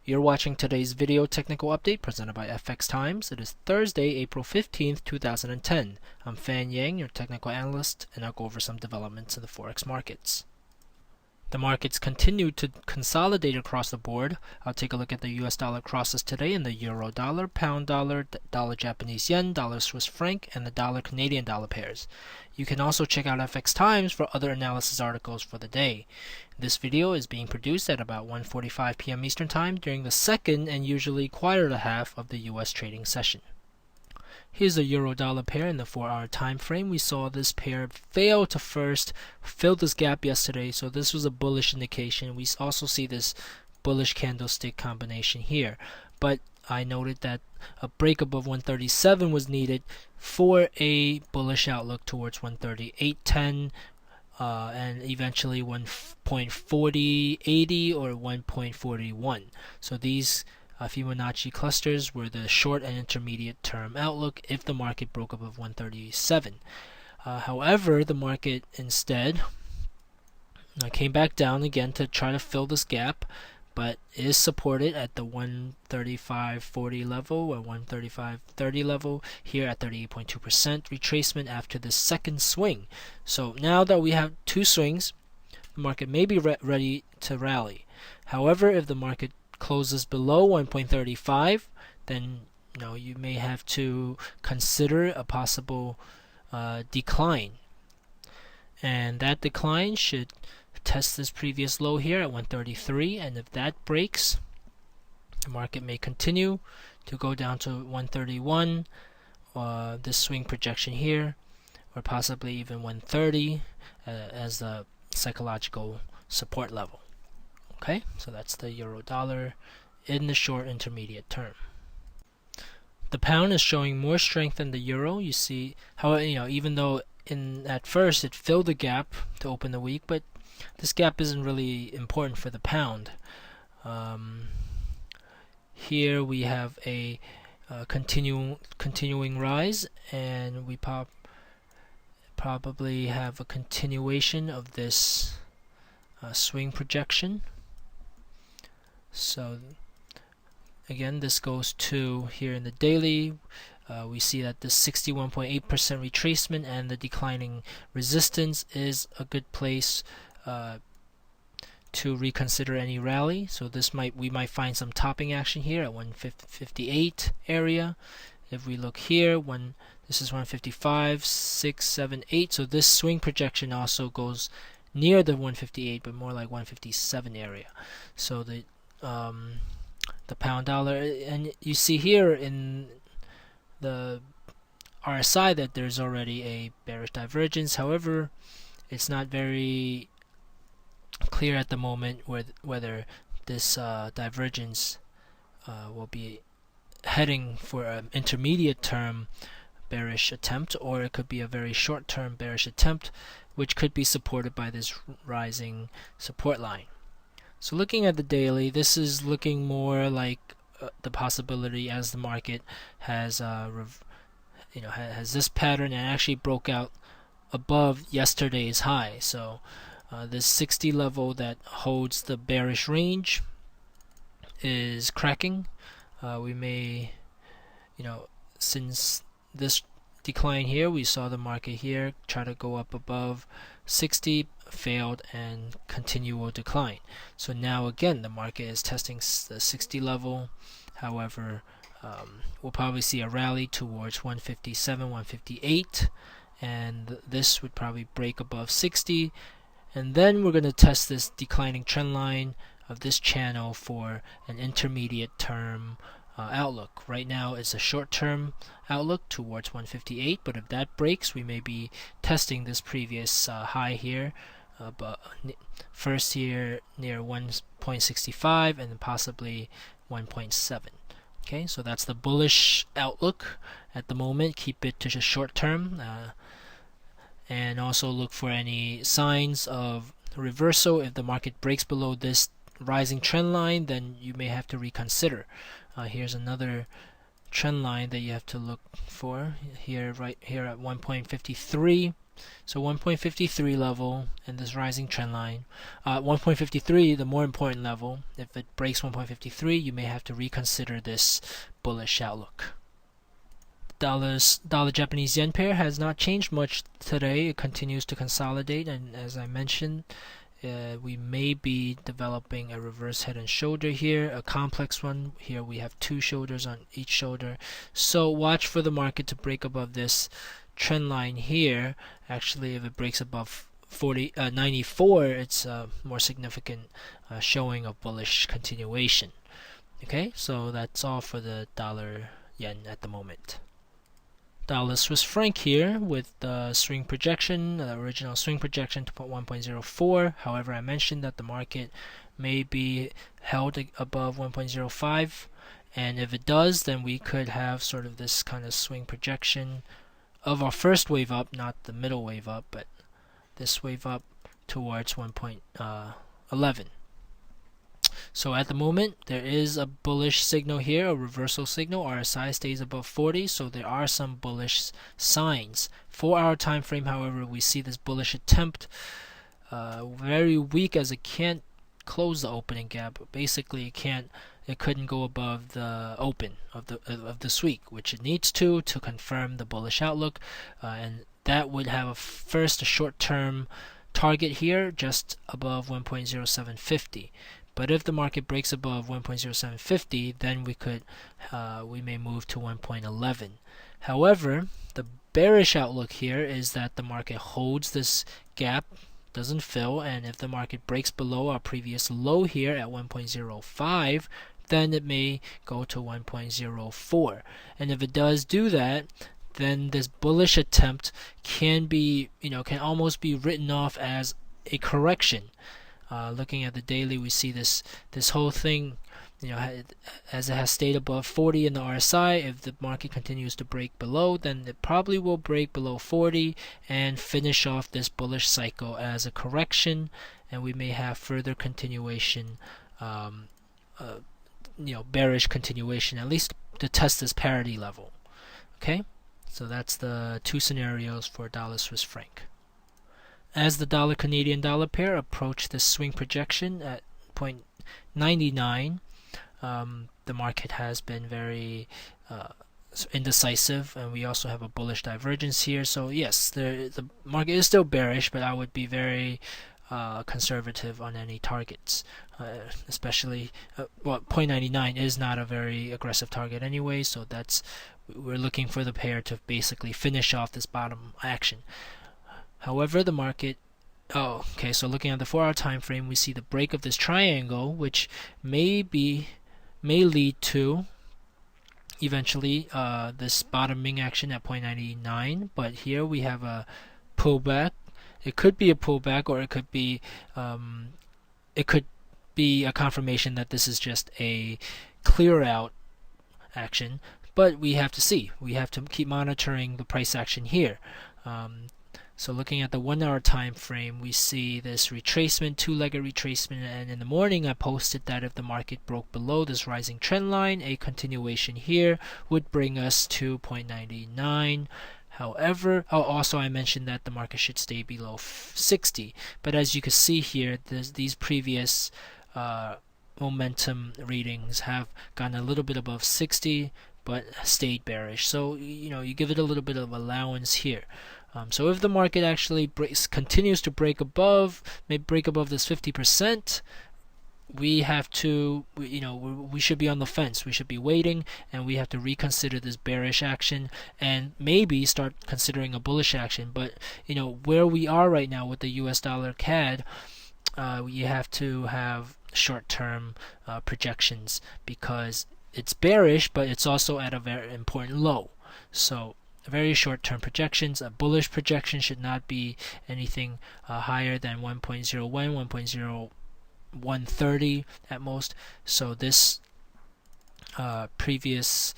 You're watching today's video technical update presented by FX Times. It is Thursday, April 15th, 2010. I'm Fan Yang, your technical analyst, and I'll go over some developments in the Forex markets. The markets continue to consolidate across the board. I'll take a look at the US dollar crosses today in the euro dollar, pound dollar, dollar Japanese yen, dollar Swiss franc, and the dollar Canadian dollar pairs. You can also check out FX Times for other analysis articles for the day. This video is being produced at about 1:45 p.m. Eastern Time during the second and usually quieter half of the US trading session. Here's a euro-dollar pair in the 4-hour time frame. We saw this pair fail to first fill this gap yesterday, so this was a bullish indication. We also see this bullish candlestick combination here, but I noted that a break above 137 was needed for a bullish outlook towards 138.10 and eventually 1.4080 or 1.41. So these Fibonacci clusters were the short and intermediate term outlook if the market broke above 137. However, the market instead came back down again to try to fill this gap, but is supported at the 135.40 level or 135.30 level here at 38.2% retracement after the second swing. So now that we have two swings, the market may be ready to rally. However, if the market closes below 1.35, then you may have to consider a possible decline, and that decline should test this previous low here at 133, and if that breaks, the market may continue to go down to 131, this swing projection here, or possibly even 130 as the psychological support level. Okay, so that's the euro dollar in the short intermediate term. The pound is showing more strength than the euro. You see how even though at first it filled the gap to open the week, but this gap isn't really important for the pound. Here we have a continuing rise, and we probably have a continuation of this swing projection. So again, this goes to here in the daily. We see that the 61.8% retracement and the declining resistance is a good place to reconsider any rally. So we might find some topping action here at 158 area. If we look here, this is 155, 6, 7, 8. So this swing projection also goes near the 158, but more like 157 area. So the pound dollar, and you see here in the RSI that there's already a bearish divergence. However, it's not very clear at the moment whether this divergence will be heading for an intermediate term bearish attempt, or it could be a very short term bearish attempt, which could be supported by this rising support line. So looking at the daily, this is looking more like the possibility as the market has has this pattern and actually broke out above yesterday's high. So this 60 level that holds the bearish range is cracking. We may, since this decline here, we saw the market here try to go up above 60, failed, and continual decline. So now again the market is testing the 60 level. However, we'll probably see a rally towards 157, 158, and this would probably break above 60, and then we're going to test this declining trend line of this channel for an intermediate term outlook. Right now it's a short-term outlook towards 158, but if that breaks, we may be testing this previous high here, but first here near 1.65 and then possibly 1.7. Okay, so that's the bullish outlook at the moment. Keep it to the short term, and also look for any signs of reversal. If the market breaks below this rising trend line, then you may have to reconsider. Here's another trend line that you have to look for here, right here at 1.53. So 1.53 level and this rising trend line. 1.53, the more important level. If it breaks 1.53, you may have to reconsider this bullish outlook. Dollar Japanese yen pair has not changed much today. It continues to consolidate, and as I mentioned, we may be developing a reverse head and shoulder here, a complex one. Here we have two shoulders on each shoulder. So watch for the market to break above this trend line here. Actually, if it breaks above 94, it's a more significant showing of bullish continuation. Okay, so that's all for the dollar yen at the moment. Dollar Swiss franc here with the swing projection, the original swing projection to 1.04. However, I mentioned that the market may be held above 1.05, and if it does, then we could have sort of this kind of swing projection of our first wave up, not the middle wave up, but this wave up towards 1.11. So at the moment, there is a bullish signal here, a reversal signal. RSI stays above 40, so there are some bullish signs. 4-hour time frame, however, we see this bullish attempt very weak, as it can't close the opening gap. Basically, it couldn't go above the open of this week, which it needs to confirm the bullish outlook, and that would have a short-term target here just above 1.0750. But if the market breaks above 1.0750, then we may move to 1.11. However, the bearish outlook here is that the market holds this gap, doesn't fill, and if the market breaks below our previous low here at 1.05, then it may go to 1.04. And if it does do that, then this bullish attempt can almost be written off as a correction. Looking at the daily, we see this whole thing, as it has stayed above 40 in the RSI. If the market continues to break below, then it probably will break below 40 and finish off this bullish cycle as a correction, and we may have further continuation, bearish continuation, at least to test this parity level. Okay, so that's the two scenarios for dollar Swiss franc. As the dollar Canadian dollar pair approached this swing projection at 0.99, the market has been very indecisive, and we also have a bullish divergence here. So yes, the market is still bearish, but I would be very conservative on any targets, especially 0.99 is not a very aggressive target anyway, so we're looking for the pair to basically finish off this bottom action. However, the market, so looking at the 4-hour time frame, we see the break of this triangle, which may lead to eventually this bottoming action at 0.99. But here we have a pullback. It could be a pullback, or it could be a confirmation that this is just a clear out action. But we have to see. We have to keep monitoring the price action here. So looking at the 1-hour time frame, we see this retracement, two-legged retracement, and in the morning I posted that if the market broke below this rising trend line, a continuation here would bring us to 0.99. However, also I mentioned that the market should stay below 60, but as you can see here, these previous momentum readings have gone a little bit above 60, but stayed bearish. So you give it a little bit of allowance here. So if the market actually continues to break above this 50%, we have to, we should be on the fence. We should be waiting, and we have to reconsider this bearish action and maybe start considering a bullish action. But where we are right now with the US dollar CAD, you have to have short-term projections, because it's bearish, but it's also at a very important low. So very short-term projections. A bullish projection should not be anything higher than 1.01, 1.0130 at most. So this previous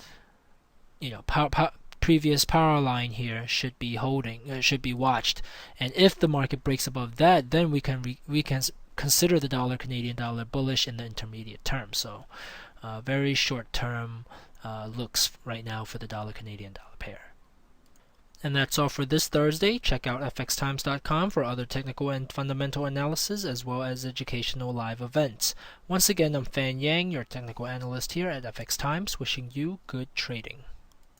power line here should be watched. And if the market breaks above that, then we can consider the dollar Canadian dollar bullish in the intermediate term. So very short-term looks right now for the dollar Canadian dollar pair. And that's all for this Thursday. Check out fxtimes.com for other technical and fundamental analysis as well as educational live events. Once again, I'm Fan Yang, your technical analyst here at FX Times, wishing you good trading.